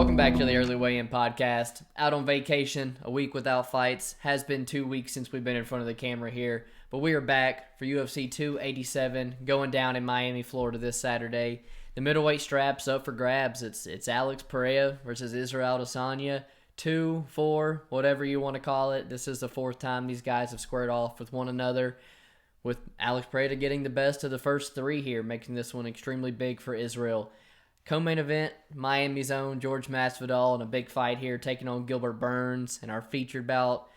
Welcome back to the Early Weigh-In Podcast. Out on vacation, a week without fights. Has been 2 weeks since we've been in front of the camera here. But we are back for UFC 287, going down in Miami, Florida this Saturday. The middleweight strap's up for grabs. It's Alex Pereira versus Israel Adesanya. 2, 4, whatever you want to call it. This is the fourth time these guys have squared off with one another, with Alex Pereira getting the best of the first three here, making this one extremely big for Israel. Co-main event, Miami's own Jorge Masvidal in a big fight here, taking on Gilbert Burns. And our featured bout,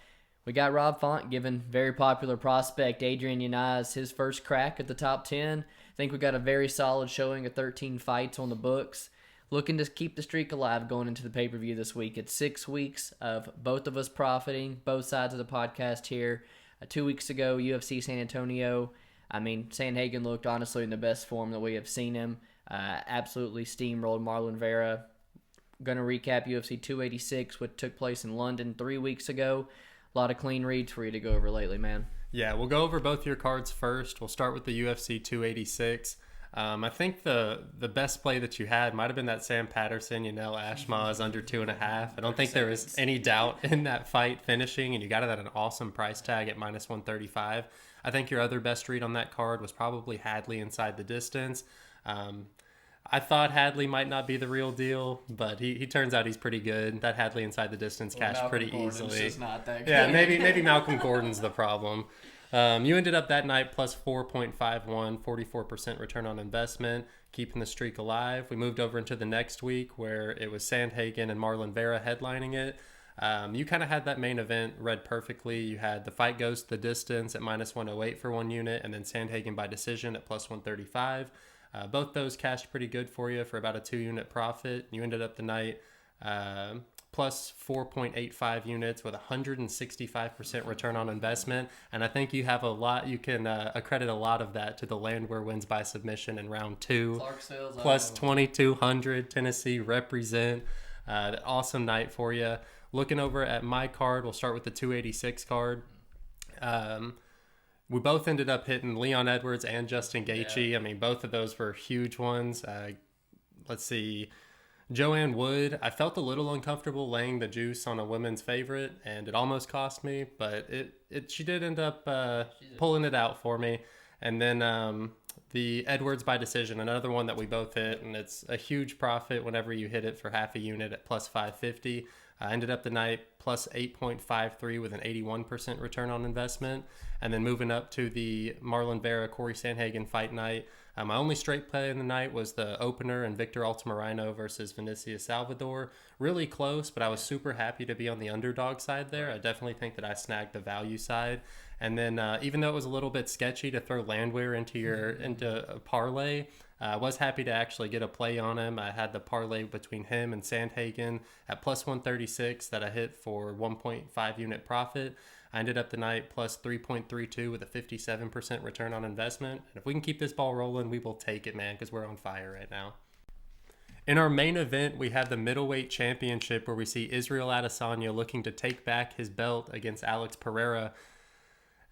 we got Rob Font giving very popular prospect Adrian Yanez his first crack at the top 10. I think we got a very solid showing of 13 fights on the books. Looking to keep the streak alive going into the pay-per-view this week. It's 6 weeks of both of us profiting, both sides of the podcast here. 2 weeks ago, UFC San Antonio. Sandhagen looked honestly in the best form that we have seen him. Absolutely steamrolled Marlon Vera. Going to recap UFC 286, which took place in London 3 weeks ago. A lot of clean reads for you to go over lately, man. Yeah, we'll go over both your cards first. We'll start with the UFC 286. I think the best play that you had might have been that Sam Patterson, Ashma is under 2.5. I don't think there was any doubt in that fight finishing, and you got it at an awesome price tag at minus 135. I think your other best read on that card was probably Hadley inside the distance. I thought Hadley might not be the real deal, but he turns out he's pretty good. That Hadley inside the distance cashed pretty easily. Just not that good. Yeah, maybe Malcolm Gordon's the problem. You ended up that night plus 4.51, 44% return on investment, keeping the streak alive. We moved over into the next week where it was Sandhagen and Marlon Vera headlining it. You kind of had that main event read perfectly. You had the fight goes to the distance at minus 108 for one unit, and then Sandhagen by decision at plus 135. Both those cashed pretty good for you for about a 2-unit profit. You ended up the night plus 4.85 units with 165% return on investment. And I think you have a lot, you can accredit a lot of that to the Landwehr wins by submission in round 2. Plus 2,200, Tennessee represent. Awesome night for you. Looking over at my card, we'll start with the 286 card. We both ended up hitting Leon Edwards and Justin Gaethje. Yeah. Both of those were huge ones. Let's see. Joanne Wood, I felt a little uncomfortable laying the juice on a women's favorite, and it almost cost me, but she did end up pulling it out for me. And then the Edwards by decision, another one that we both hit, and it's a huge profit whenever you hit it for half a unit at plus 550. I ended up the night plus 8.53 with an 81% return on investment. And then moving up to the Marlon Vera, Corey Sandhagen fight night. My only straight play in the night was the opener and Victor Altamirano versus Vinicius Salvador. Really close, but I was super happy to be on the underdog side there. I definitely think that I snagged the value side. And then even though it was a little bit sketchy to throw Landwehr into a parlay, I was happy to actually get a play on him. I had the parlay between him and Sandhagen at plus 136 that I hit for 1.5 unit profit. I ended up the night plus 3.32 with a 57% return on investment. And if we can keep this ball rolling, we will take it, man, because we're on fire right now. In our main event, we have the middleweight championship where we see Israel Adesanya looking to take back his belt against Alex Pereira.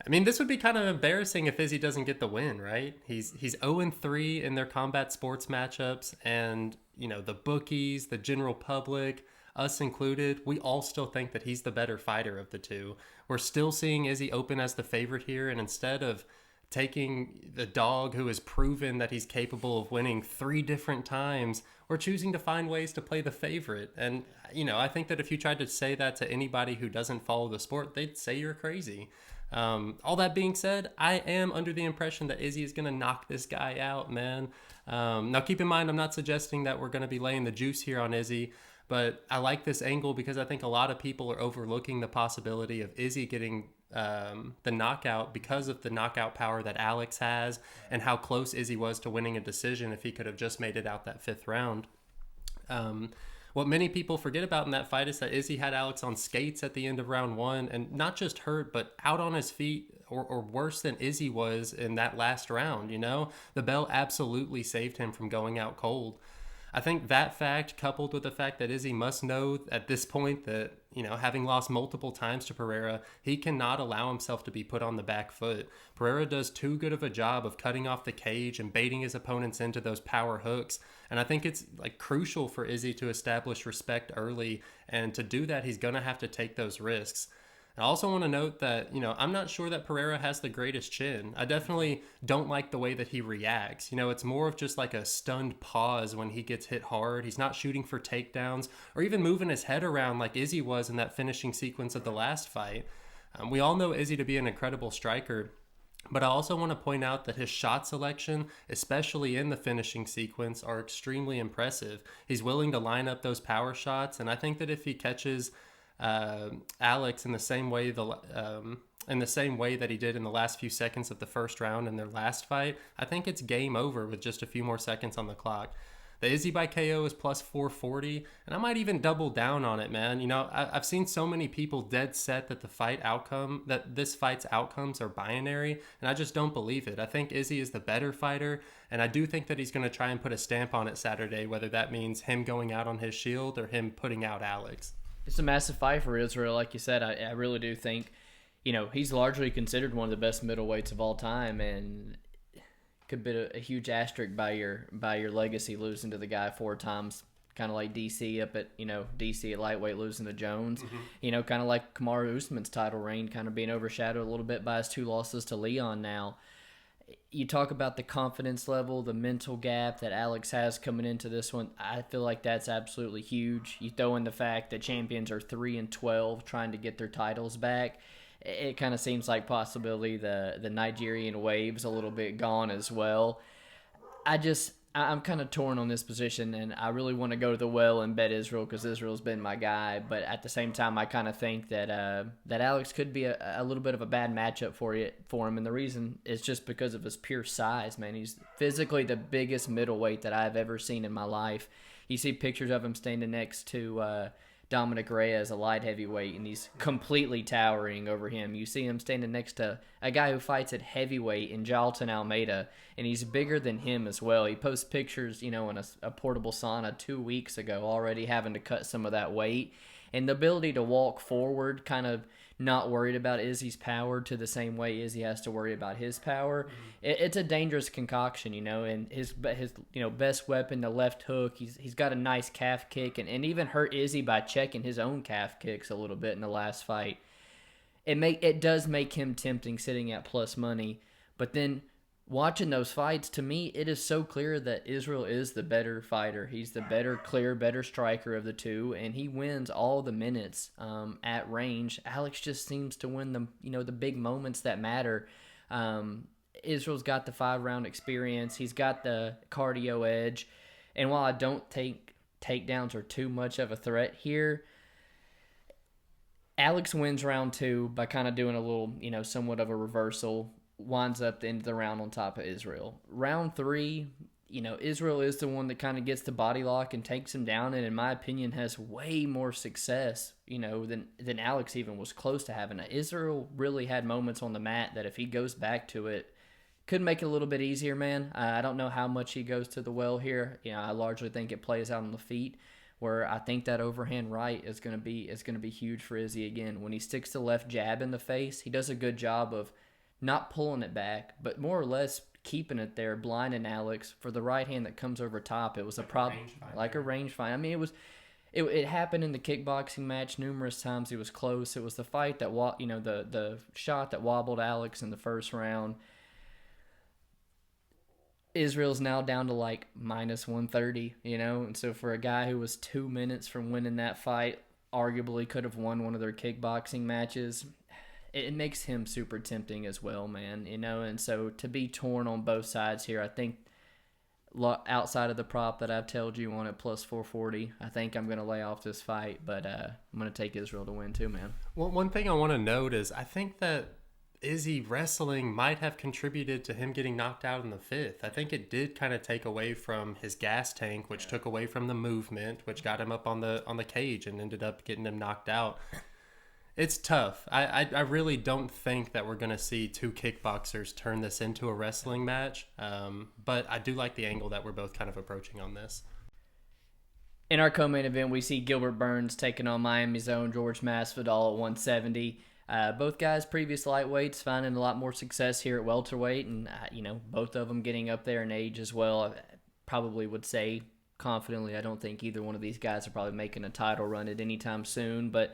This would be kind of embarrassing if Izzy doesn't get the win, right? He's 0-3 in their combat sports matchups, and the bookies, the general public, us included, we all still think that he's the better fighter of the two. We're still seeing Izzy open as the favorite here, and instead of taking the dog who has proven that he's capable of winning 3 different times, we're choosing to find ways to play the favorite. And, I think that if you tried to say that to anybody who doesn't follow the sport, they'd say you're crazy. All that being said, I am under the impression that Izzy is going to knock this guy out, man. Now, keep in mind, I'm not suggesting that we're going to be laying the juice here on Izzy, but I like this angle because I think a lot of people are overlooking the possibility of Izzy getting the knockout because of the knockout power that Alex has and how close Izzy was to winning a decision if he could have just made it out that 5th round. What many people forget about in that fight is that Izzy had Alex on skates at the end of round 1, and not just hurt, but out on his feet, or worse than Izzy was in that last round, The bell absolutely saved him from going out cold. I think that fact, coupled with the fact that Izzy must know at this point that, having lost multiple times to Pereira, he cannot allow himself to be put on the back foot. Pereira does too good of a job of cutting off the cage and baiting his opponents into those power hooks. And I think it's crucial for Izzy to establish respect early. And to do that, he's going to have to take those risks. I also want to note that, I'm not sure that Pereira has the greatest chin. I definitely don't like the way that he reacts. It's more of just like a stunned pause when he gets hit hard. He's not shooting for takedowns or even moving his head around like Izzy was in that finishing sequence of the last fight. We all know Izzy to be an incredible striker, but I also want to point out that his shot selection, especially in the finishing sequence, are extremely impressive. He's willing to line up those power shots, and I think that if he catches Alex in the same way that he did in the last few seconds of the first round in their last fight, I think it's game over with just a few more seconds on the clock. The Izzy by KO is plus 440, and I might even double down on it, man. I've seen so many people dead set that this fight's outcomes are binary, and I just don't believe it. I think Izzy is the better fighter, and I do think that he's going to try and put a stamp on it Saturday, whether that means him going out on his shield or him putting out Alex. It's a massive fight for Israel, like you said. I really do think, he's largely considered one of the best middleweights of all time, and could be a huge asterisk by your legacy losing to the guy 4 times, kind of like DC up at DC at lightweight losing to Jones, kind of like Kamaru Usman's title reign kind of being overshadowed a little bit by his 2 losses to Leon now. You talk about the confidence level, the mental gap that Alex has coming into this one. I feel like that's absolutely huge. You throw in the fact that champions are 3-12 trying to get their titles back. It kind of seems like possibly the Nigerian wave's a little bit gone as well. I'm kind of torn on this position, and I really want to go to the well and bet Israel because Israel's been my guy. But at the same time, I kind of think that Alex could be a little bit of a bad matchup for him, and the reason is just because of his pure size, man. He's physically the biggest middleweight that I've ever seen in my life. You see pictures of him standing next to Dominic Reyes, a light heavyweight, and he's completely towering over him. You see him standing next to a guy who fights at heavyweight in Jalton Almeida, and he's bigger than him as well. He posts pictures, in a portable sauna 2 weeks ago, already having to cut some of that weight. And the ability to walk forward, kind of not worried about Izzy's power to the same way Izzy has to worry about his power. It's a dangerous concoction, and his best weapon, the left hook, he's got a nice calf kick and even hurt Izzy by checking his own calf kicks a little bit in the last fight. It does make him tempting sitting at plus money, but then watching those fights, to me, it is so clear that Israel is the better fighter. He's the better striker of the two, and he wins all the minutes at range. Alex just seems to win the big moments that matter. Israel's got the 5-round experience. He's got the cardio edge. And while I don't think takedowns are too much of a threat here, Alex wins round 2 by kind of doing a little, somewhat of a reversal. Winds up the end of the round on top of Israel. Round 3, Israel is the one that kind of gets the body lock and takes him down, and in my opinion has way more success, than Alex even was close to having. Israel really had moments on the mat that if he goes back to it, could make it a little bit easier, man. I don't know how much he goes to the well here. I largely think it plays out on the feet, where I think that overhand right is going to be huge for Izzy again. When he sticks the left jab in the face, he does a good job of not pulling it back, but more or less keeping it there, blinding Alex for the right hand that comes over top. It was a problem, like a range fight. I mean, it happened in the kickboxing match numerous times. It was close. It was the fight that the shot that wobbled Alex in the first round. Israel's now down to like minus 130, and so for a guy who was 2 minutes from winning that fight, arguably could have won one of their kickboxing matches. It makes him super tempting as well, man, and so to be torn on both sides here, I think outside of the prop that I've told you on at plus 440, I think I'm going to lay off this fight, but I'm going to take Israel to win too, man. Well, one thing I want to note is I think that Izzy wrestling might have contributed to him getting knocked out in the 5th. I think it did kind of take away from his gas tank, which took away from the movement, which got him up on the cage and ended up getting him knocked out. It's tough. I really don't think that we're going to see 2 kickboxers turn this into a wrestling match. But I do like the angle that we're both kind of approaching on this. In our co-main event, we see Gilbert Burns taking on Miami's own Jorge Masvidal at 170. Both guys, previous lightweights, finding a lot more success here at welterweight, and both of them getting up there in age as well. I probably would say confidently, I don't think either one of these guys are probably making a title run at any time soon. But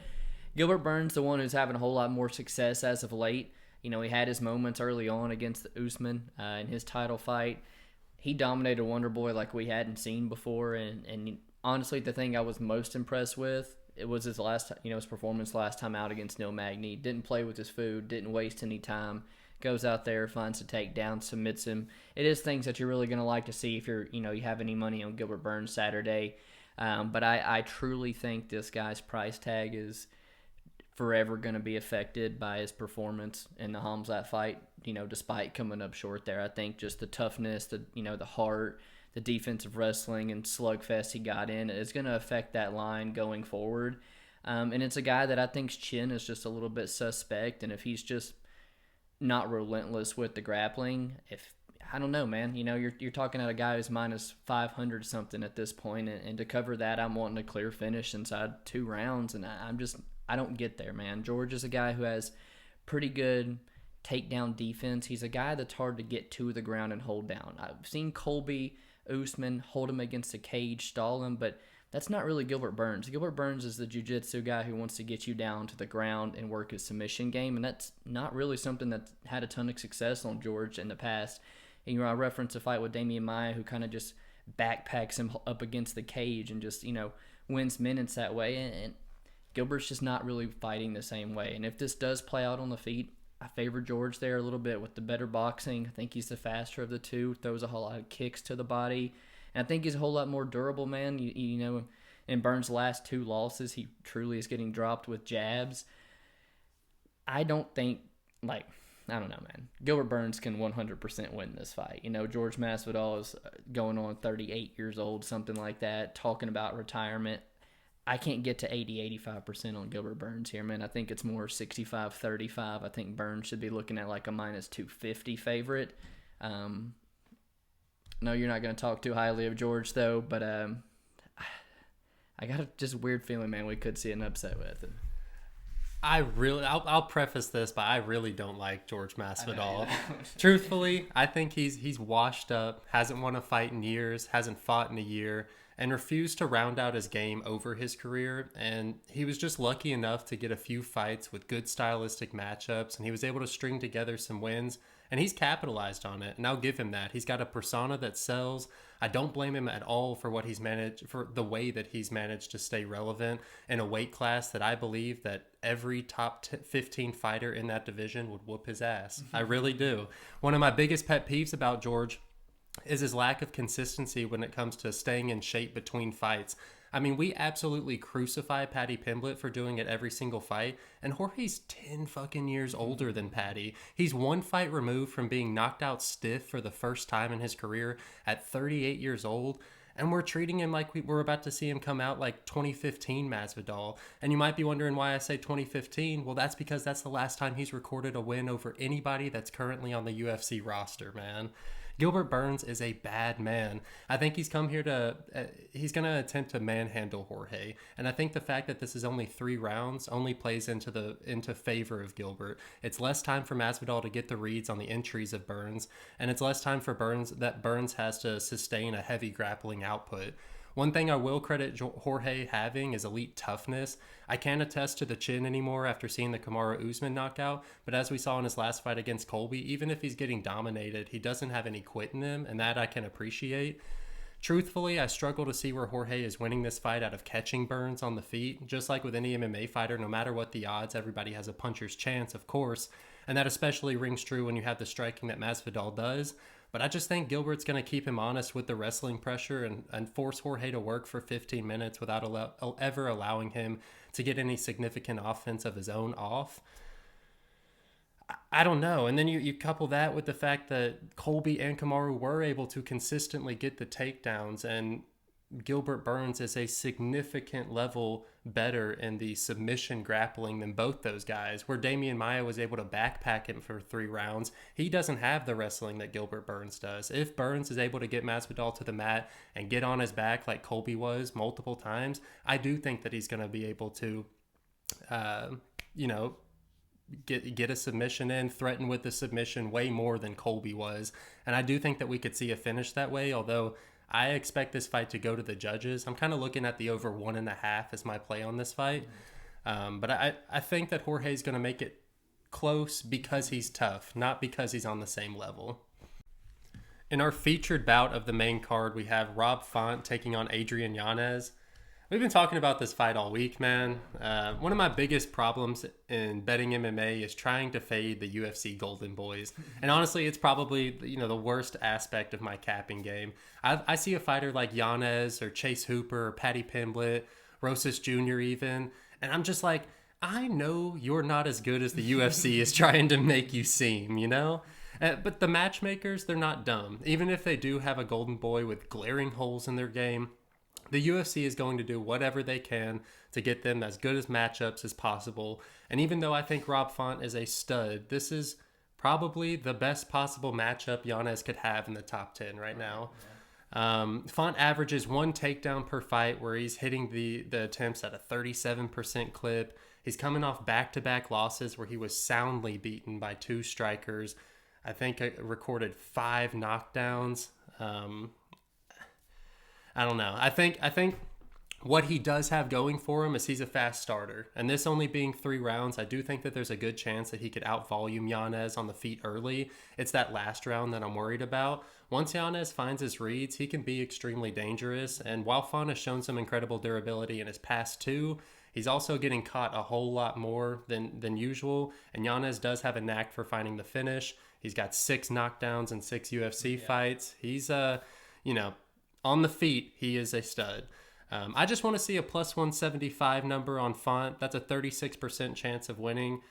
Gilbert Burns, the one who's having a whole lot more success as of late. He had his moments early on against Usman in his title fight. He dominated Wonderboy like we hadn't seen before, and honestly, the thing I was most impressed with, it was his his performance last time out against Neil Magny. Didn't play with his food, didn't waste any time. Goes out there, finds a takedown, submits him. It is things that you're really going to like to see if you have any money on Gilbert Burns Saturday. But I truly think this guy's price tag is forever going to be affected by his performance in the Hamzat fight. Despite coming up short there, I think just the toughness, the heart, the defensive wrestling and slugfest he got in is going to affect that line going forward. And it's a guy that I think's chin is just a little bit suspect, and if he's just not relentless with the grappling, I don't know, man. You're talking at a guy who's minus 500 something at this point, and to cover that, I'm wanting a clear finish inside 2 rounds, and I don't get there, man. George is a guy who has pretty good takedown defense. He's a guy that's hard to get to the ground and hold down. I've seen Colby Usman hold him against the cage, stall him, but that's not really Gilbert Burns. Gilbert Burns is the jiu-jitsu guy who wants to get you down to the ground and work his submission game, and that's not really something that's had a ton of success on George in the past. And I reference a fight with Damian Maia, who kind of just backpacks him up against the cage and just, wins minutes that way, and Gilbert's just not really fighting the same way. And if this does play out on the feet, I favor George there a little bit with the better boxing. I think he's the faster of the two, throws a whole lot of kicks to the body. And I think he's a whole lot more durable, man. In Burns' last 2 losses, he truly is getting dropped with jabs. I don't know, man. Gilbert Burns can 100% win this fight. Jorge Masvidal is going on 38 years old, something like that, talking about retirement. I can't get to 80-85% on Gilbert Burns here, man. I think it's more 65-35. I think Burns should be looking at like a minus 250 favorite. No, you're not going to talk too highly of George, though, but I got a just weird feeling, man, we could see an upset with him. I'll preface this, but I really don't like Jorge Masvidal. Truthfully, I think he's washed up, hasn't won a fight in years, hasn't fought in a year, and refused to round out his game over his career. And he was just lucky enough to get a few fights with good stylistic matchups, and he was able to string together some wins, and he's capitalized on it, and I'll give him that. He's got a persona that sells. I don't blame him at all for the way that he's managed to stay relevant in a weight class that I believe that every top 15 fighter in that division would whoop his ass. I really do. One of my biggest pet peeves about George is his lack of consistency when it comes to staying in shape between fights. I mean, we absolutely crucify Paddy Pimblett for doing it every single fight, and Jorge's 10 fucking years older than Paddy. He's 1 fight removed from being knocked out stiff for the first time in his career at 38 years old, and we're treating him like we're about to see him come out like 2015 Masvidal. And you might be wondering why I say 2015. Well, that's because that's the last time he's recorded a win over anybody that's currently on the UFC roster, man. Gilbert Burns is a bad man. I think he's come here he's going to attempt to manhandle Jorge. And I think the fact that this is only 3 rounds only plays into favor of Gilbert. It's less time for Masvidal to get the reads on the entries of Burns, and it's less time for Burns has to sustain a heavy grappling output. One thing I will credit Jorge having is elite toughness. I can't attest to the chin anymore after seeing the Kamaru Usman knockout, but as we saw in his last fight against Colby, even if he's getting dominated, he doesn't have any quit in him, and that I can appreciate. Truthfully, I struggle to see where Jorge is winning this fight out of catching Burns on the feet. Just like with any MMA fighter, no matter what the odds, everybody has a puncher's chance, of course, and that especially rings true when you have the striking that Masvidal does. But I just think Gilbert's going to keep him honest with the wrestling pressure and force Jorge to work for 15 minutes without ever allowing him to get any significant offense of his own off. I don't know. And then you couple that with the fact that Colby and Kamaru were able to consistently get the takedowns, and Gilbert Burns is a significant level better in the submission grappling than both those guys. Where Damian Maia was able to backpack him for 3 rounds, he doesn't have the wrestling that Gilbert Burns does. If Burns is able to get Masvidal to the mat and get on his back like Colby was multiple times, I do think that he's going to be able to, get a submission in, threaten with the submission way more than Colby was. And I do think that we could see a finish that way, although I expect this fight to go to the judges. I'm kind of looking at the over 1.5 as my play on this fight. But I think that Jorge's going to make it close because he's tough, not because he's on the same level. In our featured bout of the main card, we have Rob Font taking on Adrian Yanez. We've been talking about this fight all week, man. One of my biggest problems in betting MMA is trying to fade the UFC Golden Boys. And honestly, it's probably the worst aspect of my capping game. I see a fighter like Yanez or Chase Hooper or Patty Pimblett, Rosas Jr. even, and I'm just like, I know you're not as good as the UFC is trying to make you seem, But the matchmakers, they're not dumb. Even if they do have a Golden Boy with glaring holes in their game, the UFC is going to do whatever they can to get them as good as matchups as possible. And even though I think Rob Font is a stud, this is probably the best possible matchup Yanez could have in the top 10 right now. Font averages 1 takedown per fight, where he's hitting the attempts at a 37% clip. He's coming off back-to-back losses where he was soundly beaten by 2 strikers. I think I recorded 5 knockdowns. I don't know. I think what he does have going for him is he's a fast starter. And this only being 3 rounds, I do think that there's a good chance that he could out-volume Yanez on the feet early. It's that last round that I'm worried about. Once Yanez finds his reads, he can be extremely dangerous. And while Font has shown some incredible durability in his past 2, he's also getting caught a whole lot more than usual. And Yanez does have a knack for finding the finish. He's got 6 knockdowns in 6 UFC fights. He's, on the feet, he is a stud. I just want to see a plus 175 number on Font. That's a 36% chance of winning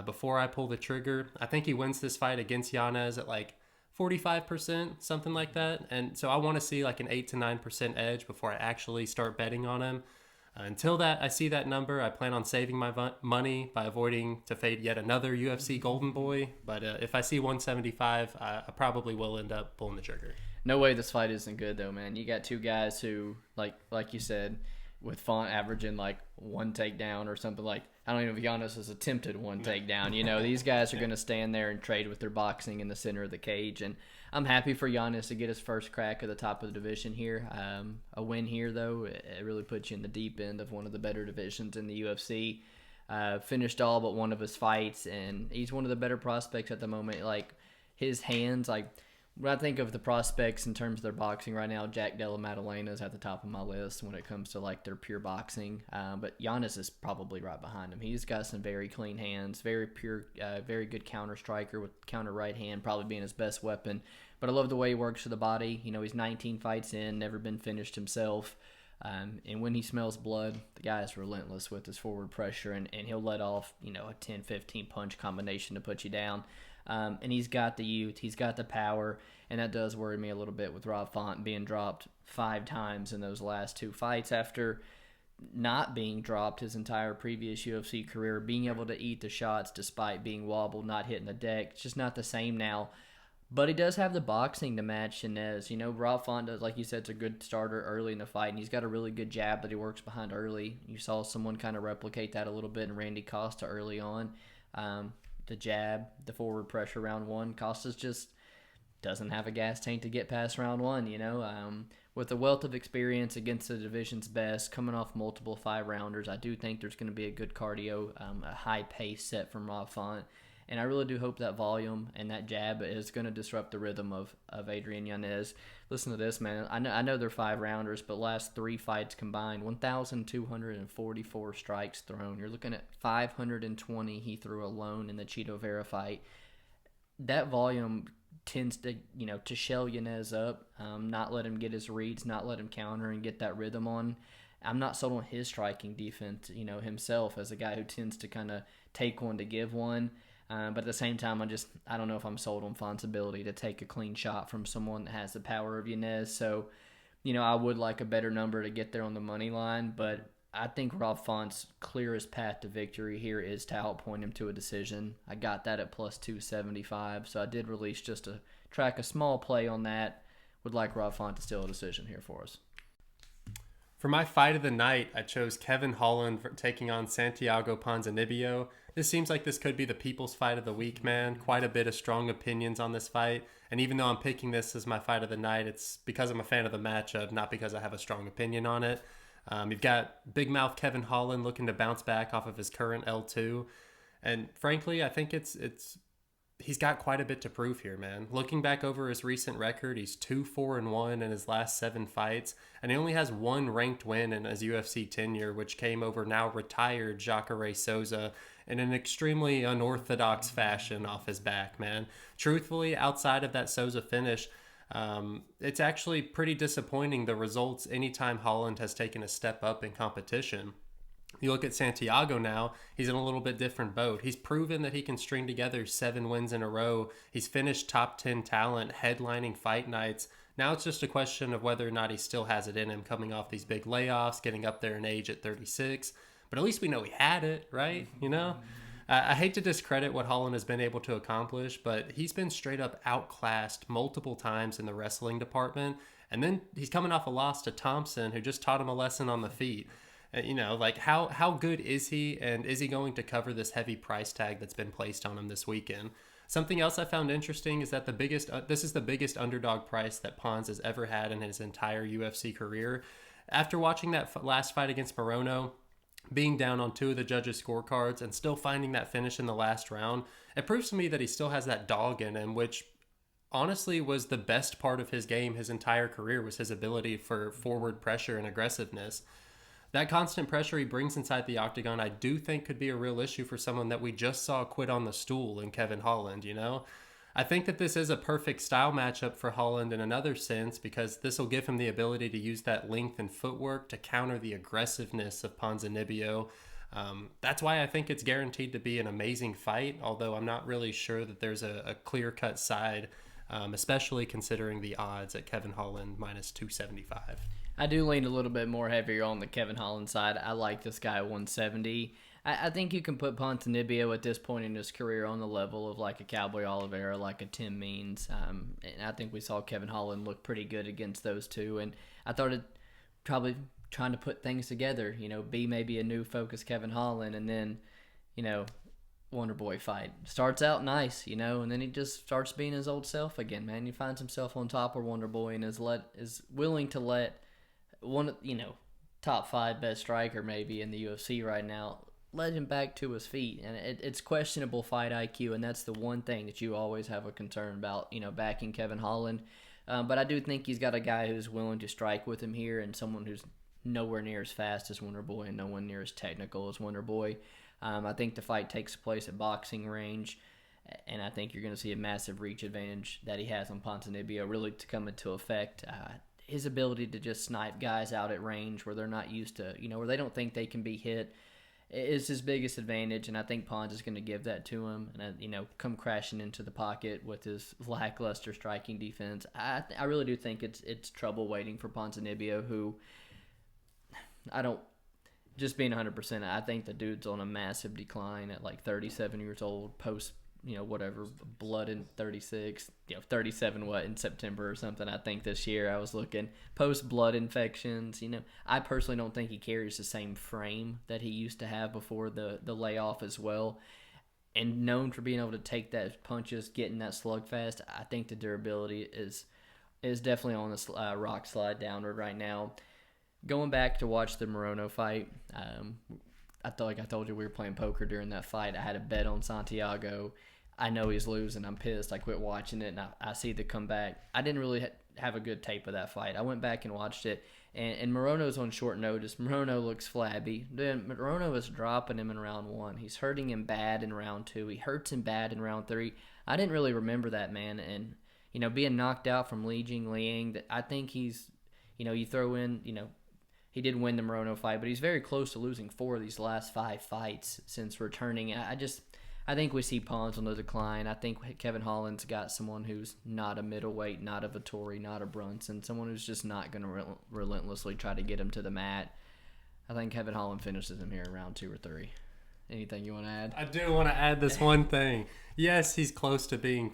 before I pull the trigger. I think he wins this fight against Yanez at like 45%, something like that. And so I want to see like an 8 to 9% edge before I actually start betting on him. Until that, I see that number. I plan on saving my money by avoiding to fade yet another UFC Golden Boy. But if I see 175, I probably will end up pulling the trigger. No way this fight isn't good, though, man. You got 2 guys who, like you said, with Font averaging like 1 takedown or something like, I don't even know if Yanez has attempted 1 takedown. These guys are going to stand there and trade with their boxing in the center of the cage. And I'm happy for Yanez to get his first crack at the top of the division here. A win here, though, it really puts you in the deep end of one of the better divisions in the UFC. Finished all but one of his fights, and he's one of the better prospects at the moment. Like, his hands, when I think of the prospects in terms of their boxing right now, Jack Della Maddalena is at the top of my list when it comes to their pure boxing. But Yanez is probably right behind him. He's got some very clean hands, very pure, very good counter striker with counter right hand probably being his best weapon. But I love the way he works for the body. He's 19 fights in, never been finished himself. And when he smells blood, the guy is relentless with his forward pressure, and he'll let off a 10-15 punch combination to put you down. And he's got the youth, he's got the power, and that does worry me a little bit with Rob Font being dropped 5 times in those last 2 fights after not being dropped his entire previous UFC career, being able to eat the shots despite being wobbled, not hitting the deck. It's just not the same now. But he does have the boxing to match Yanez. Rob Font does, like you said, it's a good starter early in the fight, and he's got a really good jab that he works behind early. You saw someone kind of replicate that a little bit in Randy Costa early on. The jab, the forward pressure round 1. Costa's just doesn't have a gas tank to get past round 1, With a wealth of experience against the division's best, coming off multiple 5-rounders, I do think there's going to be a good cardio, a high pace set from Rob Font. And I really do hope that volume and that jab is going to disrupt the rhythm of Adrian Yanez. Listen to this, man. I know they're 5-rounders, but last 3 fights combined, 1,244 strikes thrown. You're looking at 520 he threw alone in the Cheeto Vera fight. That volume tends to, to shell Yanez up, not let him get his reads, not let him counter and get that rhythm on. I'm not sold on his striking defense, himself as a guy who tends to kind of take one to give one. But at the same time, I don't know if I'm sold on Font's ability to take a clean shot from someone that has the power of Yanez. So I would like a better number to get there on the money line, but I think Rob Font's clearest path to victory here is to outpoint him to a decision. I got that at plus 275, so I did release just to track a small play on that. Would like Rob Font to steal a decision here for us. For my fight of the night, I chose Kevin Holland for taking on Santiago Ponzinibbio. This seems like this could be the people's fight of the week, man. Quite a bit of strong opinions on this fight. And even though I'm picking this as my fight of the night, it's because I'm a fan of the matchup, not because I have a strong opinion on it. You've got big mouth Kevin Holland looking to bounce back off of his current L2. And frankly, I think he's got quite a bit to prove here, man. Looking back over his recent record, he's 2-4-1 in his last 7 fights, and he only has 1 ranked win in his UFC tenure, which came over now retired Jacare Souza in an extremely unorthodox fashion off his back, man. Truthfully, outside of that Souza finish, it's actually pretty disappointing, the results anytime Holland has taken a step up in competition. You look at Santiago now, he's in a little bit different boat. He's proven that he can string together 7 wins in a row. He's finished top 10 talent, headlining fight nights. Now it's just a question of whether or not he still has it in him coming off these big layoffs, getting up there in age at 36. But at least we know he had it, right? I hate to discredit what Holland has been able to accomplish, but he's been straight up outclassed multiple times in the wrestling department. And then he's coming off a loss to Thompson, who just taught him a lesson on the feet. How good is he, and is he going to cover this heavy price tag that's been placed on him this weekend? Something else I found interesting is that this is the biggest underdog price that Pons has ever had in his entire UFC career. After watching that last fight against Morono, being down on 2 of the judges' scorecards and still finding that finish in the last round, it proves to me that he still has that dog in him, which honestly was the best part of his game his entire career, was his ability for forward pressure and aggressiveness. That constant pressure he brings inside the octagon, I do think could be a real issue for someone that we just saw quit on the stool in Kevin Holland, I think that this is a perfect style matchup for Holland in another sense, because this will give him the ability to use that length and footwork to counter the aggressiveness of Ponzinibbio. That's why I think it's guaranteed to be an amazing fight, although I'm not really sure that there's a clear-cut side, especially considering the odds at Kevin Holland minus 275. I do lean a little bit more heavier on the Kevin Holland side. I like this guy at 170. I think you can put Ponzinibbio at this point in his career on the level of like a Cowboy Oliveira, like a Tim Means. And I think we saw Kevin Holland look pretty good against those two. And I thought it probably trying to put things together, be maybe a new focus Kevin Holland, and then, Wonder Boy fight. Starts out nice, and then he just starts being his old self again, man. He finds himself on top of Wonder Boy and is willing to let one, top 5 best striker maybe in the UFC right now, led him back to his feet. And it's questionable fight IQ, and that's the one thing that you always have a concern about, backing Kevin Holland. But I do think he's got a guy who's willing to strike with him here, and someone who's nowhere near as fast as Wonder Boy and no one near as technical as Wonder Boy. I think the fight takes place at boxing range, and I think you're going to see a massive reach advantage that he has on Ponzinibbio really to come into effect. His ability to just snipe guys out at range where they're not used to, where they don't think they can be hit, is his biggest advantage, and I think Pons is going to give that to him, and come crashing into the pocket with his lackluster striking defense. I really do think it's trouble waiting for Ponzinibbio, who just being 100%, I think the dude's on a massive decline at like 37 years old, post blood in 36, 37 in September or something. I think this year I was looking post blood infections. I personally don't think he carries the same frame that he used to have before the layoff as well. And known for being able to take that punches, getting that slugfest, I think the durability is definitely on this rock slide downward right now. Going back to watch the Morono fight, I told you we were playing poker during that fight. I had a bet on Santiago. I know he's losing. I'm pissed. I quit watching it, and I see the comeback. I didn't really have a good tape of that fight. I went back and watched it, and Morono's on short notice. Morono looks flabby. Then Morono is dropping him in round 1. He's hurting him bad in round 2. He hurts him bad in round 3. I didn't really remember that, man. And, being knocked out from Liang, I think he's, you throw in, he did win the I did win the Morono fight, but he's very close to losing 4 of these last 5 fights since returning. I I think we see Pons on the decline. I think Kevin Holland's got someone who's not a middleweight, not a Vettori, not a Brunson, someone who's just not going to relentlessly try to get him to the mat. I think Kevin Holland finishes him here in round 2 or 3. Anything you want to add? I do want to add this one thing. Yes, he's close to being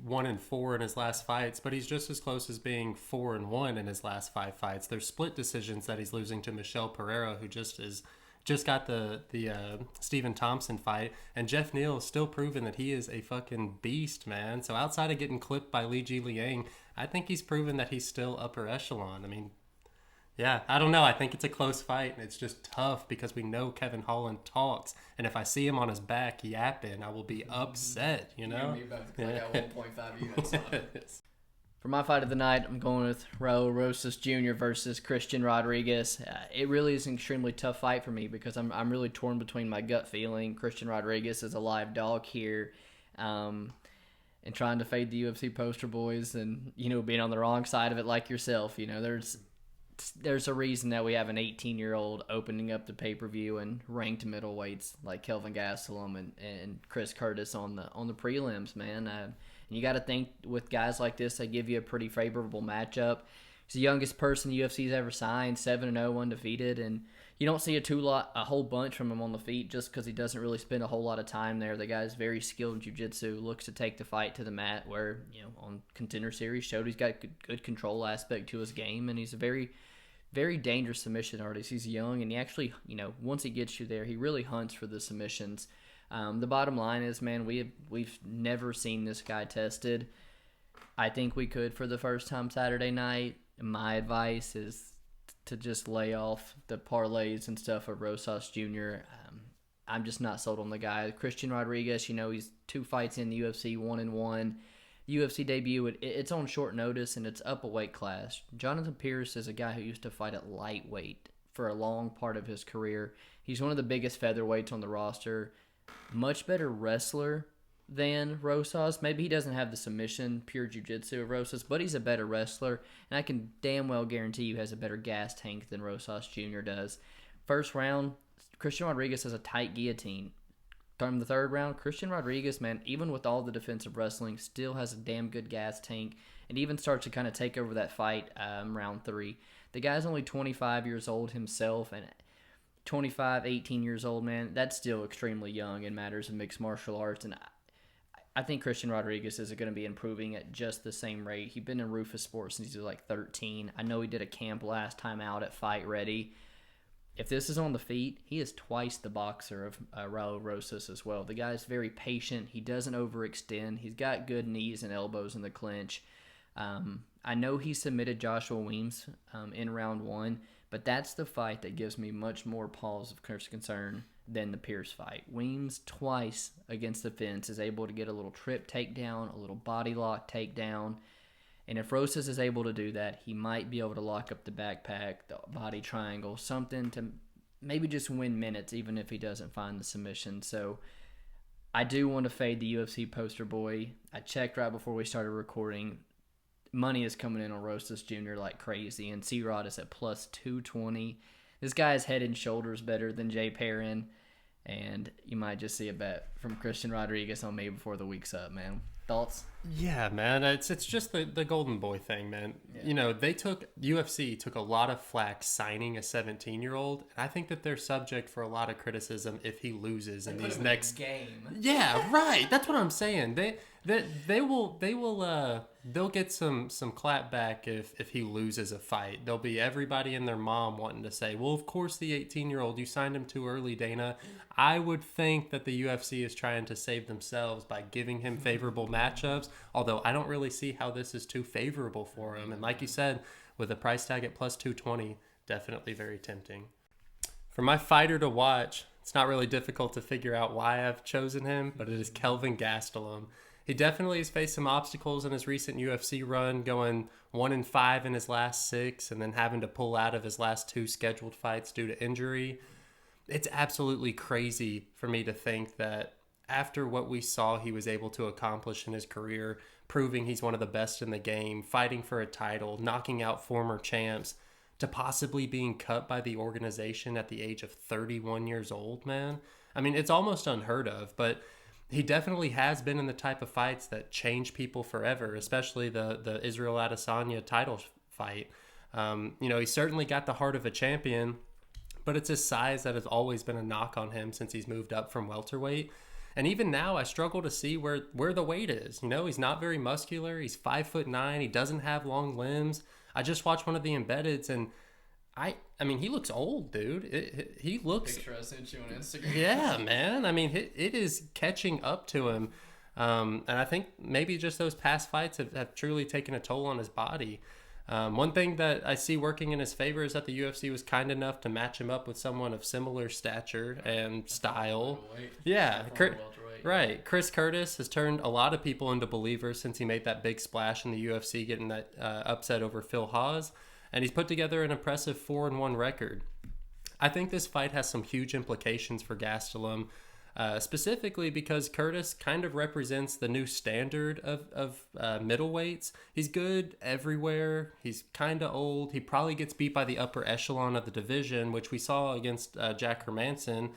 1-4 in his last fights, but he's just as close as being 4-1 in his last 5 fights. There's split decisions that he's losing to Michel Pereira, who just got the Stephen Thompson fight, and Jeff Neal has still proven that he is a fucking beast, man. So outside of getting clipped by Li Ji Liang, I think he's proven that he's still upper echelon. I mean, yeah, I don't know. I think it's a close fight, and it's just tough because we know Kevin Holland talks, and if I see him on his back yapping, I will be upset, you know? Me about to got 1.5 units on it. For my fight of the night, I'm going with Raul Rosas Jr. versus Christian Rodriguez. It really is an extremely tough fight for me because I'm really torn between my gut feeling. Christian Rodriguez is a live dog here, and trying to fade the UFC poster boys and, you know, being on the wrong side of it like yourself. You know, there's a reason that we have an 18-year-old opening up the pay-per-view and ranked middleweights like Kelvin Gastelum and Chris Curtis on the prelims, man. And you got to think with guys like this, they give you a pretty favorable matchup. He's the youngest person the UFC's ever signed, 7-0, undefeated, and you don't see a whole bunch from him on the feet just because he doesn't really spend a whole lot of time there. The guy's very skilled in jiu-jitsu, looks to take the fight to the mat where, you know, on Contender Series showed he's got good control aspect to his game, and he's a very, very dangerous submission artist. He's young, and he actually, you know, once he gets you there, he really hunts for the submissions. The bottom line is, man, we've never seen this guy tested. I think we could for the first time Saturday night. My advice is to just lay off the parlays and stuff of Rosas Jr. I'm just not sold on the guy. Christian Rodriguez, you know, he's 2 fights in the UFC, 1-1. UFC debut, it's on short notice, and it's up a weight class. Jonathan Pierce is a guy who used to fight at lightweight for a long part of his career. He's one of the biggest featherweights on the roster. Much better wrestler than Rosas. Maybe he doesn't have the submission, pure jiu-jitsu of Rosas, but he's a better wrestler, and I can damn well guarantee you has a better gas tank than Rosas Jr. does. First round, Christian Rodriguez has a tight guillotine. From the third round, Christian Rodriguez, man, even with all the defensive wrestling, still has a damn good gas tank, and even starts to kind of take over that fight round 3. The guy's only 25 years old himself, and 25, 18 years old, man, that's still extremely young in matters of mixed martial arts, and I think Christian Rodriguez is going to be improving at just the same rate. He's been in Rufus Sports since he was like 13. I know he did a camp last time out at Fight Ready. If this is on the feet, he is twice the boxer of Raul Rosas as well. The guy's very patient. He doesn't overextend. He's got good knees and elbows in the clinch. I know he submitted Joshua Weems in round 1, but that's the fight that gives me much more pause of concern than the Pierce fight. Weems twice against the fence is able to get a little trip takedown, a little body lock takedown. And if Rosas is able to do that, he might be able to lock up the backpack, the body triangle, something to maybe just win minutes, even if he doesn't find the submission. So I do want to fade the UFC poster boy. I checked right before we started recording. Money is coming in on Rosas Jr. like crazy, and C-Rod is at plus 220. This guy is head and shoulders better than Jay Perrin, and you might just see a bet from Christian Rodriguez on me before the week's up, man. Thoughts? Yeah, man. It's just the golden boy thing, man. Yeah. You know, UFC took a lot of flack signing a 17-year-old, and I think that they're subject for a lot of criticism if he loses in these next game. Yeah, right. That's what I'm saying. They'll get some clap back if he loses a fight. There'll be everybody and their mom wanting to say, well, of course the 18-year-old, you signed him too early, Dana. I would think that the UFC is trying to save themselves by giving him favorable matchups, although I don't really see how this is too favorable for him. And like you said, with a price tag at plus 220, definitely very tempting. For my fighter to watch, it's not really difficult to figure out why I've chosen him, but it is Kelvin Gastelum. He definitely has faced some obstacles in his recent UFC run, going 1-5 in his last 6 and then having to pull out of his last 2 scheduled fights due to injury. It's absolutely crazy for me to think that after what we saw he was able to accomplish in his career, proving he's one of the best in the game, fighting for a title, knocking out former champs, to possibly being cut by the organization at the age of 31 years old, man. I mean, it's almost unheard of, but he definitely has been in the type of fights that change people forever, especially the Israel Adesanya title fight. He certainly got the heart of a champion, but it's his size that has always been a knock on him since he's moved up from welterweight. And even now, I struggle to see where the weight is. He's not very muscular. He's 5'9". He doesn't have long limbs. I just watched one of the embeddeds, and I mean, he looks old, dude. He looks. Picture I sent you on Instagram. Yeah, man. I mean, it is catching up to him, and I think maybe just those past fights have truly taken a toll on his body. One thing that I see working in his favor is that the UFC was kind enough to match him up with someone of similar stature and style. Yeah, right. Chris Curtis has turned a lot of people into believers since he made that big splash in the UFC, getting that upset over Phil Hawes, and he's put together an impressive 4-1 record. I think this fight has some huge implications for Gastelum. Specifically because Curtis kind of represents the new standard of middleweights. He's good everywhere. He's kind of old. He probably gets beat by the upper echelon of the division, which we saw against Jack Hermanson.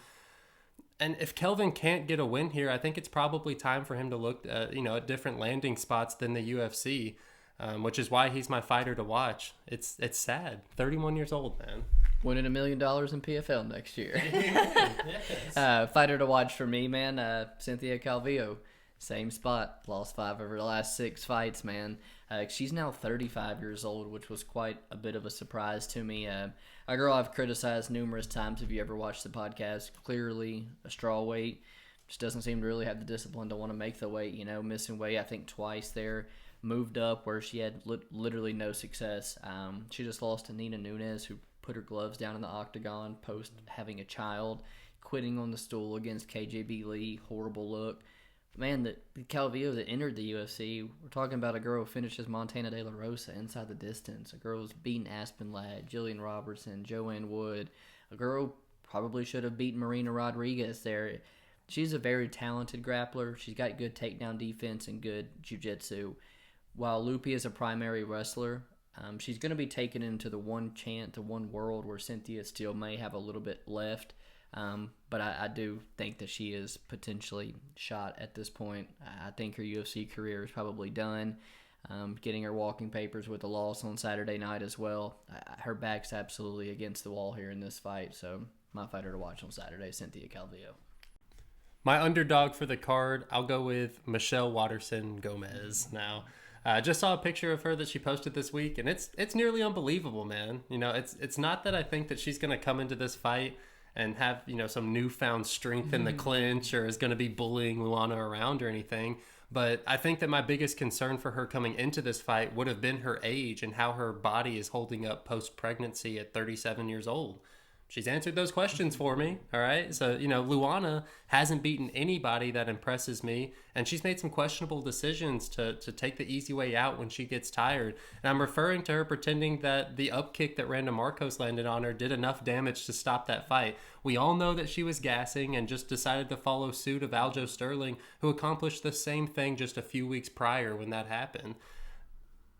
And if Kelvin can't get a win here, I think it's probably time for him to look at different landing spots than the UFC, which is why he's my fighter to watch. It's sad. 31 years old, man. Winning $1 million in PFL next year. Yes. Fighter to watch for me, man. Cynthia Calvillo, same spot. Lost 5 of her last 6 fights, man. She's now 35 years old, which was quite a bit of a surprise to me. A girl I've criticized numerous times. If you ever watched the podcast, clearly a strawweight. Just doesn't seem to really have the discipline to want to make the weight. Missing weight, I think, twice there. Moved up where she had literally no success. She just lost to Nina Nunes, who put her gloves down in the octagon post having a child, quitting on the stool against KJB Lee. Horrible look. Man, the Calvillo that entered the UFC, we're talking about a girl who finishes Montana De La Rosa inside the distance. A girl who's beaten Aspen Ladd, Jillian Robertson, Joanne Wood. A girl who probably should have beaten Marina Rodriguez there. She's a very talented grappler. She's got good takedown defense and good jiu-jitsu. While Lupi is a primary wrestler, she's going to be taken into the one world where Cynthia still may have a little bit left. But I do think that she is potentially shot at this point. I think her UFC career is probably done. Getting her walking papers with a loss on Saturday night as well. Her back's absolutely against the wall here in this fight. So my fighter to watch on Saturday, Cynthia Calvillo. My underdog for the card, I'll go with Michelle Watterson Gomez now. I just saw a picture of her that she posted this week, and it's nearly unbelievable, man. It's not that I think that she's going to come into this fight and have, some newfound strength in the clinch or is going to be bullying Luana around or anything. But I think that my biggest concern for her coming into this fight would have been her age and how her body is holding up post-pregnancy at 37 years old. She's answered those questions for me, all right? So, Luana hasn't beaten anybody that impresses me, and she's made some questionable decisions to take the easy way out when she gets tired. And I'm referring to her pretending that the upkick that Randa Marcos landed on her did enough damage to stop that fight. We all know that she was gassing and just decided to follow suit of Aljo Sterling, who accomplished the same thing just a few weeks prior when that happened.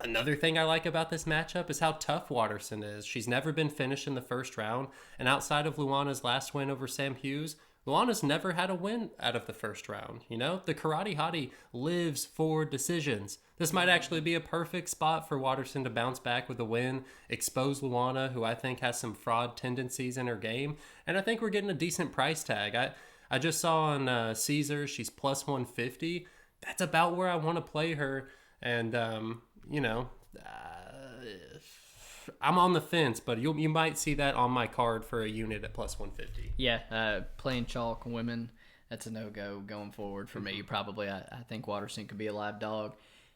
Another thing I like about this matchup is how tough Watterson is. She's never been finished in the first round, and outside of Luana's last win over Sam Hughes, Luana's never had a win out of the first round. The karate hottie lives for decisions. This might actually be a perfect spot for Watterson to bounce back with a win, expose Luana, who I think has some fraud tendencies in her game, and I think we're getting a decent price tag. I just saw on Caesar she's plus 150. That's about where I want to play her, and I'm on the fence, but you might see that on my card for a unit at plus 150. Yeah, playing chalk women, that's a no-go going forward for me. Probably, I think Watterson could be a live dog.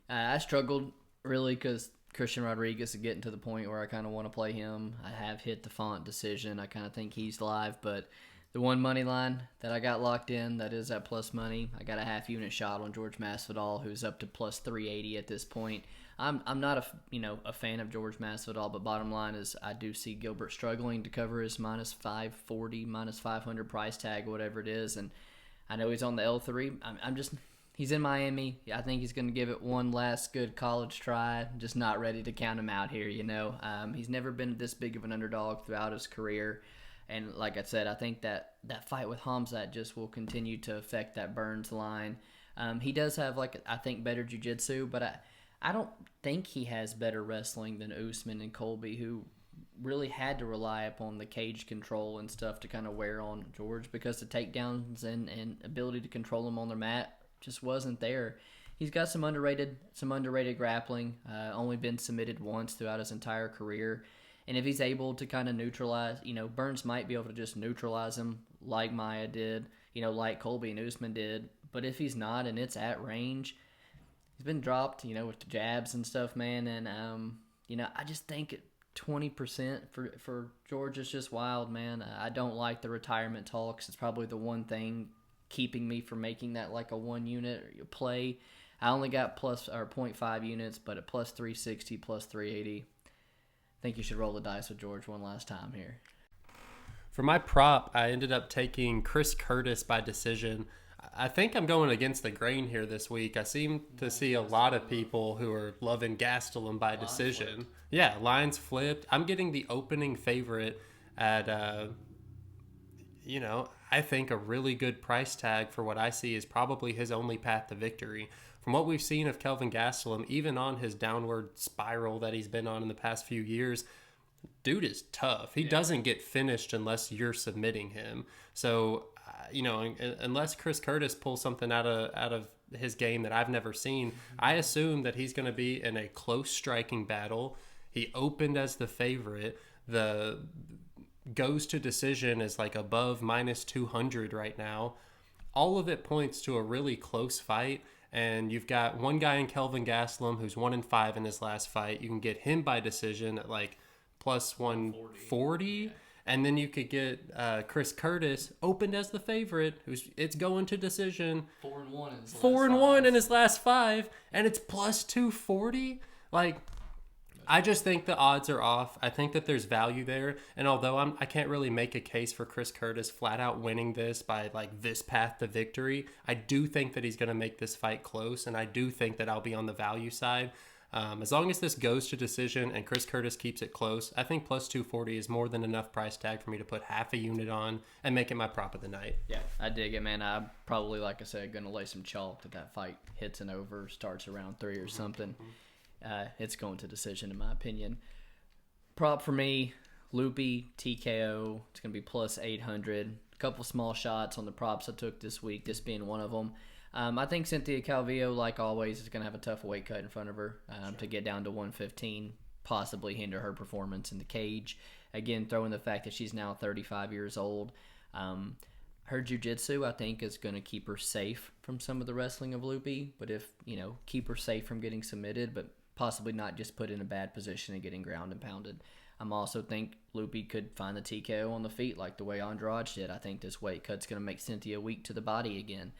I struggled really because Christian Rodriguez is getting to the point where I kind of want to play him. I have hit the Font decision. I kind of think he's live, but the one money line that I got locked in, that is at plus money, I got a half unit shot on George Masvidal, who's up to plus 380 at this point. I'm not a fan of George Masvidal, but bottom line is I do see Gilbert struggling to cover his minus 540, minus 500 price tag, whatever it is, and I know he's on the L3. He's in Miami. I think he's going to give it one last good college try. Just not ready to count him out here, He's never been this big of an underdog throughout his career. And like I said, I think that fight with Hamzat just will continue to affect that Burns line. He does have, I think, better jiu-jitsu, but I don't think he has better wrestling than Usman and Colby, who really had to rely upon the cage control and stuff to kind of wear on George, because the takedowns and ability to control him on the mat just wasn't there. He's got some underrated grappling, only been submitted once throughout his entire career. And if he's able to kind of neutralize, Burns might be able to just neutralize him like Maia did, like Colby and Usman did. But if he's not and it's at range, he's been dropped, with the jabs and stuff, man. And, I just think 20% for George is just wild, man. I don't like the retirement talks. It's probably the one thing keeping me from making that like a 1 unit play. I only got 0.5 units, but at plus 360, plus 380. I think you should roll the dice with George one last time here. For my prop, I ended up taking Chris Curtis by decision. I think I'm going against the grain here this week. I seem to see a lot of people who are loving Gastelum by decision. Yeah, lines flipped. I'm getting the opening favorite at, I think a really good price tag for what I see is probably his only path to victory. From what we've seen of Kelvin Gastelum, even on his downward spiral that he's been on in the past few years, dude is tough. He doesn't get finished unless you're submitting him. So, unless Chris Curtis pulls something out of his game that I've never seen, I assume that he's going to be in a close striking battle. He opened as the favorite. The goes to decision is like above minus 200 right now. All of it points to a really close fight. And you've got one guy in Kelvin Gastelum who's 1-5 in his last fight. You can get him by decision at like plus 140. Yeah. And then you could get Chris Curtis opened as the favorite, it's going to decision. 4-1 in his last 5, and it's plus 240. Like, I just think the odds are off. I think that there's value there. And although I can't really make a case for Chris Curtis flat out winning this by like this path to victory, I do think that he's going to make this fight close. And I do think that I'll be on the value side. As long as this goes to decision and Chris Curtis keeps it close, I think plus 240 is more than enough price tag for me to put half a unit on and make it my prop of the night. Yeah, I dig it, man. I'm probably, like I said, going to lay some chalk that fight hits an over, starts around 3 or something. It's going to decision, in my opinion. Prop for me, Loopy, TKO. It's going to be plus 800. A couple small shots on the props I took this week, this being one of them. I think Cynthia Calvillo, like always, is going to have a tough weight cut in front of her to get down to 115, possibly hinder her performance in the cage. Again, throwing the fact that she's now 35 years old. Her jiu-jitsu, I think, is going to keep her safe from some of the wrestling of Loopy, but keep her safe from getting submitted, but possibly not just put in a bad position and getting ground and pounded. I also think Loopy could find the TKO on the feet like the way Andrade did. I think this weight cut's going to make Cynthia weak to the body again.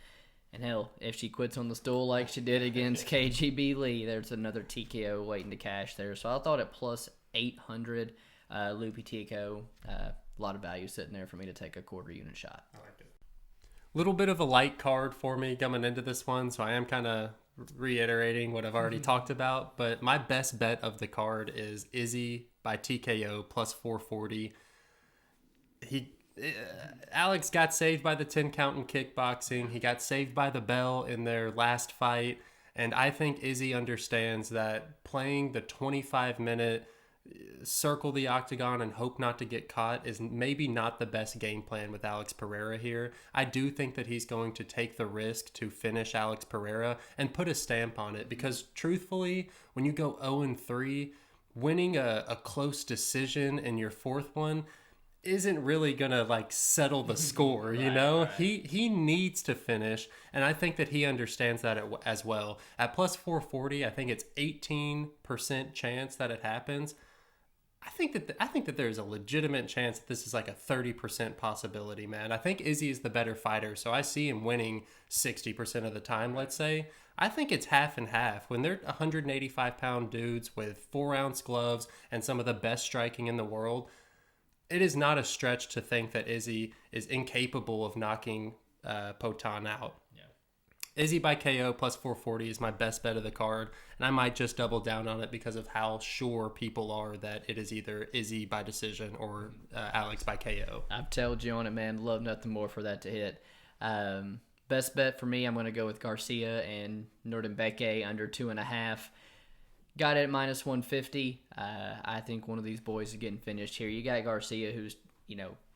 And hell, if she quits on the stool like she did against KGB Lee, there's another TKO waiting to cash there. So I thought at plus 800, Loopy TKO, a lot of value sitting there for me to take a quarter unit shot. I like it. Little bit of a light card for me coming into this one, so I am kind of reiterating what I've already talked about, but my best bet of the card is Izzy by TKO plus 440. Alex got saved by the 10 count in kickboxing. He got saved by the bell in their last fight, and I think Izzy understands that playing the 25-minute circle the octagon and hope not to get caught is maybe not the best game plan with Alex Pereira here. I do think that he's going to take the risk to finish Alex Pereira and put a stamp on it, because truthfully, when you go 0-3, winning a close decision in your fourth one isn't really gonna like settle the score. Right. He needs to finish, and I think that he understands that as well. At plus 440, I think it's 18% chance that it happens. I think that there's a legitimate chance that this is like a 30% possibility, man. I think Izzy is the better fighter, so I see him winning 60% of the time, let's say. I think it's half and half. When they're 185-pound dudes with 4-ounce gloves and some of the best striking in the world, it is not a stretch to think that Izzy is incapable of knocking Potan out. Yeah. Izzy by KO plus 440 is my best bet of the card, and I might just double down on it because of how sure people are that it is either Izzy by decision or Alex by KO. I've told you on it, man. Love nothing more for that to hit. Best bet for me, I'm going to go with Garcia and Nordenbeke under 2.5. Got it at minus 150. I think one of these boys is getting finished here. You got Garcia, who's,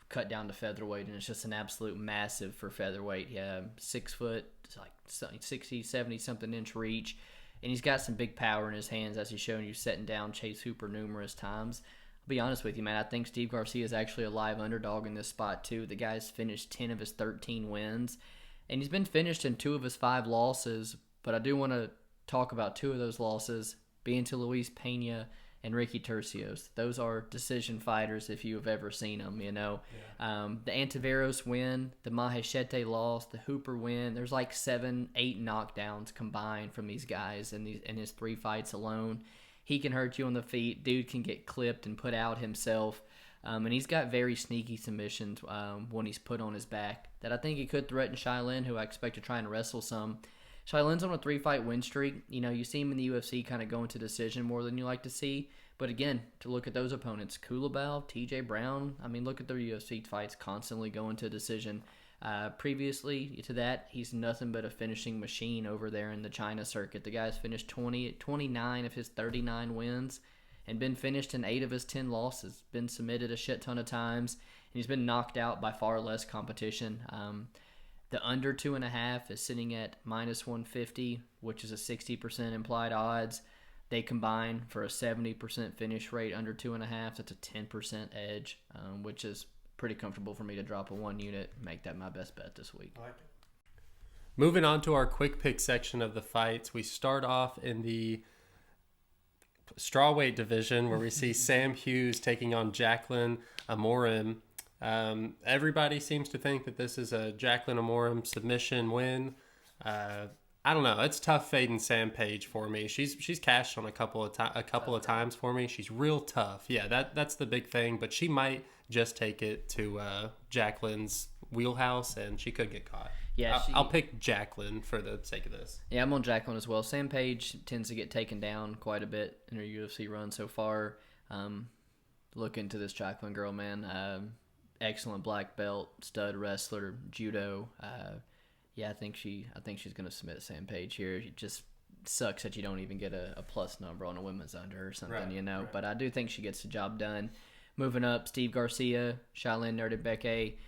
cut down to featherweight, and it's just an absolute massive for featherweight. 6 foot, like 60, 70 something inch reach, and he's got some big power in his hands, as he's shown you setting down Chase Hooper numerous times. I'll be honest with you, man. I think Steve Garcia is actually a live underdog in this spot too. The guy's finished 10 of his 13 wins, and he's been finished in 2 of his 5 losses. But I do want to talk about 2 of those losses being to Luis Pena and Ricky Tercios. Those are decision fighters if you have ever seen them, Yeah. The Antiveros win, the Maheshete loss, the Hooper win. There's like 7, 8 knockdowns combined from these guys in his 3 fights alone. He can hurt you on the feet. Dude can get clipped and put out himself. And he's got very sneaky submissions when he's put on his back that I think he could threaten Shailin, who I expect to try and wrestle some. Shailin's on a 3-fight win streak. You see him in the UFC kind of going to decision more than you like to see. But again, to look at those opponents, Kulabau, TJ Brown, look at their UFC fights constantly going to decision. Previously to that, he's nothing but a finishing machine over there in the China circuit. The guy's finished 29 of his 39 wins and been finished in 8 of his 10 losses. Been submitted a shit ton of times, and he's been knocked out by far less competition. The under 2.5 is sitting at minus 150, which is a 60% implied odds. They combine for a 70% finish rate under 2.5. That's a 10% edge, which is pretty comfortable for me to drop a 1 unit and make that my best bet this week. I like it. Moving on to our quick pick section of the fights, we start off in the strawweight division where we see Sam Hughes taking on Jacqueline Amorim. Everybody seems to think that this is a Jacqueline Amorim submission win. I don't know. It's tough fading Sam Page for me. She's cashed on a couple of times for me. She's real tough. Yeah, that's the big thing. But she might just take it to Jacqueline's wheelhouse, and she could get caught. Yeah, I'll pick Jacqueline for the sake of this. Yeah, I'm on Jacqueline as well. Sam Page tends to get taken down quite a bit in her UFC run so far. Look into this Jacqueline girl, man. Excellent black belt, stud wrestler, judo. I think she's going to submit Sam Page here. It just sucks that you don't even get a plus number on a women's under or something, Right. But I do think she gets the job done. Moving up, Steve Garcia, Shailin Nerdebeke.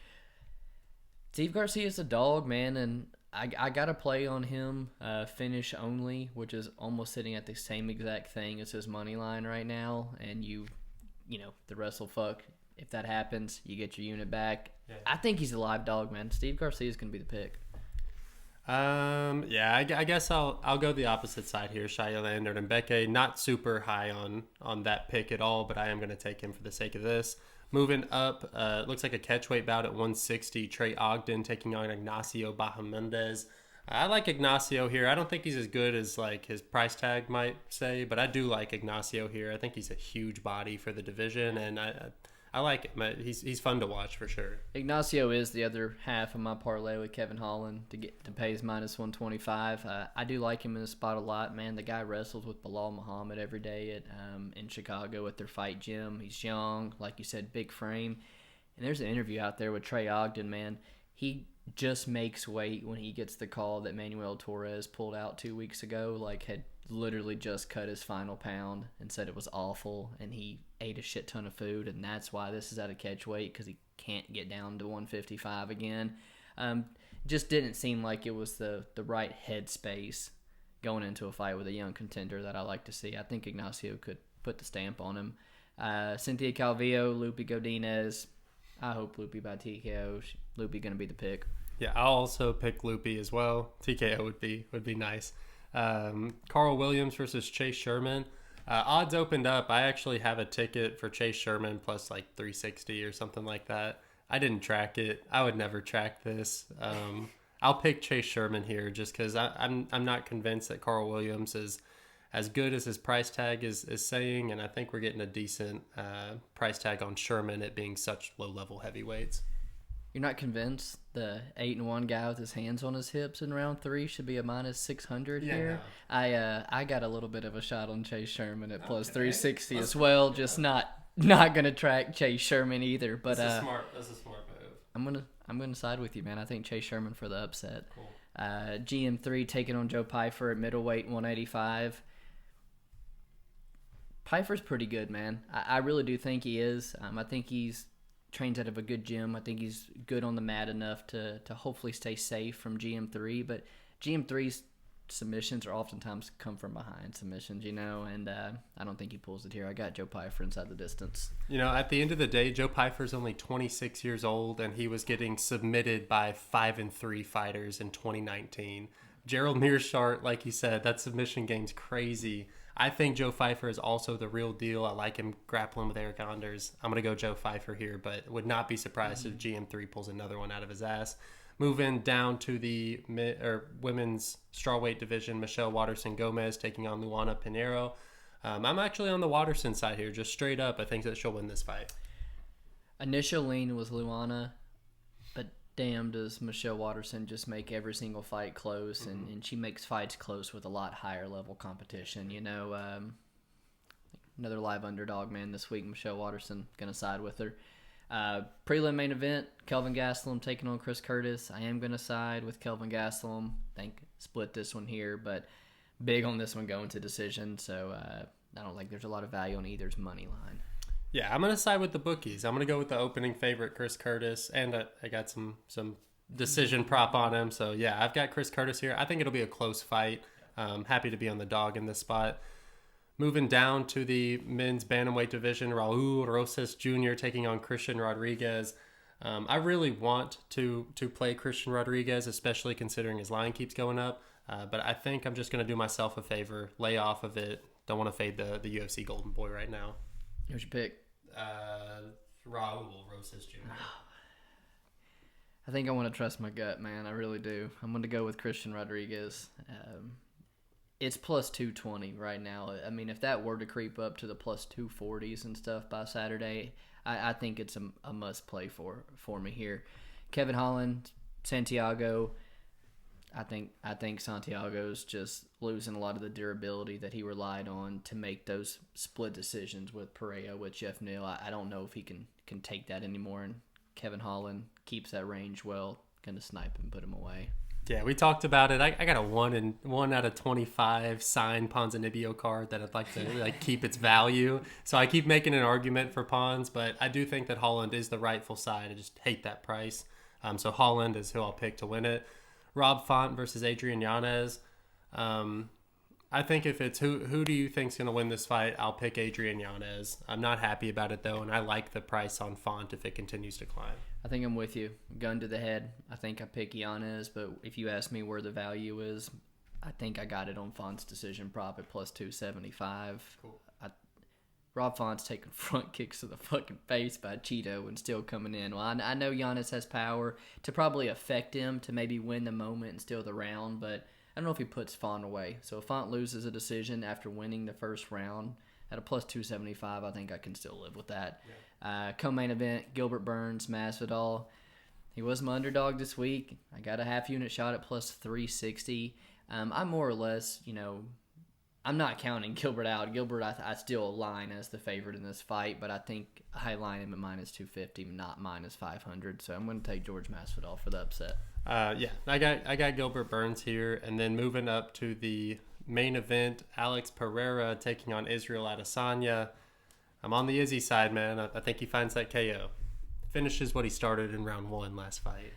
Steve Garcia's a dog, man, and I got to play on him finish only, which is almost sitting at the same exact thing as his money line right now. And the wrestle fuck. If that happens, you get your unit back. Yeah. I think he's a live dog, man. Steve Garcia is going to be the pick. I guess I'll go the opposite side here. Shailin Nerdebeke, not super high on that pick at all, but I am going to take him for the sake of this. Moving up, looks like a catchweight bout at 160. Trey Ogden taking on Ignacio Bahamondes. I like Ignacio here. I don't think he's as good as like his price tag might say, but I do like Ignacio here. I think he's a huge body for the division, and I like it. He's fun to watch for sure. Ignacio is the other half of my parlay with Kevin Holland to pay his minus 125. I do like him in the spot a lot, man. The guy wrestles with Bilal Muhammad every day in Chicago at their fight gym. He's young, like you said, big frame. And there's an interview out there with Trey Ogden, man. He just makes weight when he gets the call that Manuel Torres pulled out 2 weeks ago, like had literally just cut his final pound and said it was awful, and he ate a shit ton of food, and that's why this is at a catch weight, because he can't get down to 155 again. Just didn't seem like it was the right headspace going into a fight with a young contender that I like to see. I think Ignacio could put the stamp on him. Cynthia Calvillo, Lupi Godinez. I hope Lupi by TKO. Lupi going to be the pick. Yeah, I'll also pick Lupi as well. TKO would be nice. Carl Williams versus Chase Sherman. Odds opened up. I actually have a ticket for Chase Sherman plus like 360 or something like that. I didn't track it. I would never track this. I'll pick Chase Sherman here just because I'm not convinced that Carl Williams is as good as his price tag is saying, and I think we're getting a decent price tag on Sherman, it being such low-level heavyweights. You're not convinced the 8-1 guy with his hands on his hips in round 3 should be a minus 600 here? No. I got a little bit of a shot on Chase Sherman at plus 360 as well. Just not gonna track Chase Sherman either. But that's a smart move. I'm gonna side with you, man. I think Chase Sherman for the upset. Cool. GM3 taking on Joe Pyfer at middleweight 185. Pfeiffer's pretty good, man. I really do think he is. I think he's trains out of a good gym. I think he's good on the mat enough to hopefully stay safe from GM3. But GM3's submissions are oftentimes come from behind submissions, and I don't think he pulls it here. I got Joe Pyfer inside the distance. At the end of the day, Joe Pyfer's only 26 years old, and he was getting submitted by 5-3 fighters in 2019. Gerald Mearshart, like you said, that submission game's crazy. I think Joe Pyfer is also the real deal. I like him grappling with Eric Anders. I'm going to go Joe Pyfer here, but would not be surprised if GM3 pulls another one out of his ass. Moving down to the women's strawweight division, Michelle Waterson-Gomez taking on Luana Pinheiro. I'm actually on the Waterson side here, just straight up. I think that she'll win this fight. Initial lean was Luana, but damn, does Michelle Waterson just make every single fight close, and she makes fights close with a lot higher level competition. Another live underdog, man, this week, Michelle Waterson, going to side with her. Prelim main event, Kelvin Gastelum taking on Chris Curtis. I am going to side with Kelvin Gastelum. I think split this one here, but big on this one going to decision, so I don't think there's a lot of value on either's money line. Yeah, I'm going to side with the bookies. I'm going to go with the opening favorite, Chris Curtis, and I got some decision prop on him. So, yeah, I've got Chris Curtis here. I think it'll be a close fight. Happy to be on the dog in this spot. Moving down to the men's bantamweight division, Raul Rosas Jr. taking on Christian Rodriguez. I really want to play Christian Rodriguez, especially considering his line keeps going up. But I think I'm just going to do myself a favor, lay off of it. Don't want to fade the UFC golden boy right now. Who's your pick? Raul Rosas Jr. I think I want to trust my gut, man. I really do. I'm going to go with Christian Rodriguez. It's plus 220 right now. I mean, if that were to creep up to the plus 240s and stuff by Saturday, I think it's a must play for me here. Kevin Holland, Santiago. I think Santiago's just losing a lot of the durability that he relied on to make those split decisions with Pereira, with Jeff Neal. I don't know if he can take that anymore, and Kevin Holland keeps that range well, going to snipe and put him away. Yeah, we talked about it. I got a 1 out of 25 signed Ponzinibbio card that I'd like to keep its value. So I keep making an argument for Pons, but I do think that Holland is the rightful side. I just hate that price. So Holland is who I'll pick to win it. Rob Font versus Adrian Yanez. I think if it's who do you think's going to win this fight, I'll pick Adrian Yanez. I'm not happy about it, though, and I like the price on Font if it continues to climb. I think I'm with you. Gun to the head. I think I pick Yanez, but if you ask me where the value is, I think I got it on Font's decision prop at plus 275. Cool. Rob Font's taking front kicks to the fucking face by Cheeto and still coming in. Well, I know Yanez has power to probably affect him to maybe win the moment and steal the round, but I don't know if he puts Font away. So if Font loses a decision after winning the first round at a plus 275, I think I can still live with that. Yeah. Co-main event, Gilbert Burns, Masvidal. He was my underdog this week. I got a half unit shot at plus 360. I'm more or less, I'm not counting Gilbert out. Gilbert, I still align as the favorite in this fight, but I think I line him at minus 250, not minus 500. So I'm going to take Jorge Masvidal for the upset. Yeah, I got Gilbert Burns here, and then moving up to the main event, Alex Pereira taking on Israel Adesanya. I'm on the Izzy side, man. I think he finds that KO. Finishes what he started in round 1 last fight.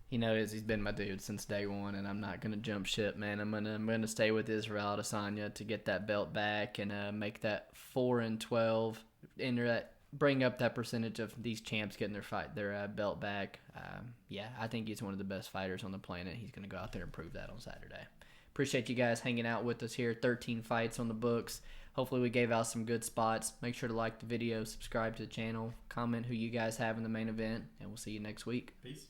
He knows he's been my dude since day one, and I'm not gonna jump ship, man. I'm gonna stay with Israel Adesanya to get that belt back and make that 4-12, bring up that percentage of these champs getting their belt back. Yeah, I think he's one of the best fighters on the planet. He's gonna go out there and prove that on Saturday. Appreciate you guys hanging out with us here. 13 fights on the books. Hopefully we gave out some good spots. Make sure to like the video, subscribe to the channel, comment who you guys have in the main event, and we'll see you next week. Peace.